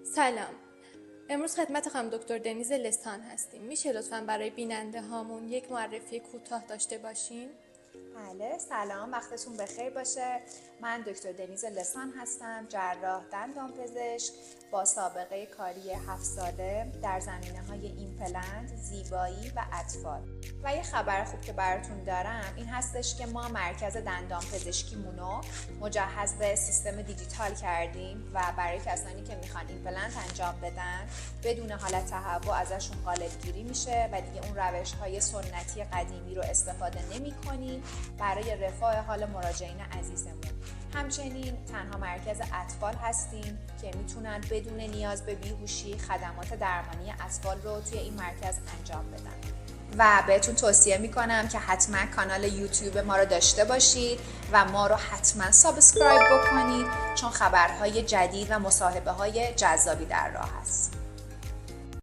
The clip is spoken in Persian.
سلام. امروز خدمت خانم دکتر دنیز لسان هستیم. میشه لطفاً برای بیننده هامون یک معرفی کوتاه داشته باشین؟ بله، سلام، وقتتون بخیر باشه. من دکتر دنیز لسان هستم، جراح دندانپزشک با سابقه کاری 7 ساله در زمینه‌های ایمپلنت، زیبایی و اطفال. و یه خبر خوب که براتون دارم این هستش که ما مرکز دندانپزشکیمونو مجهز به سیستم دیجیتال کردیم و برای کسانی که میخوان ایمپلنت انجام بدن بدون حالت تهوع ازشون قالب‌گیری میشه و دیگه اون روش‌های سنتی قدیمی رو استفاده نمی‌کنیم برای رفاه حال مراجعین عزیزمون. همچنین تنها مرکز اطفال هستیم که میتونن بدون نیاز به بیهوشی خدمات درمانی اطفال رو توی این مرکز انجام بدن. و بهتون توصیه میکنم که حتما کانال یوتیوب ما رو داشته باشید و ما رو حتما سابسکرایب بکنید چون خبرهای جدید و مصاحبه های جذابی در راه هست.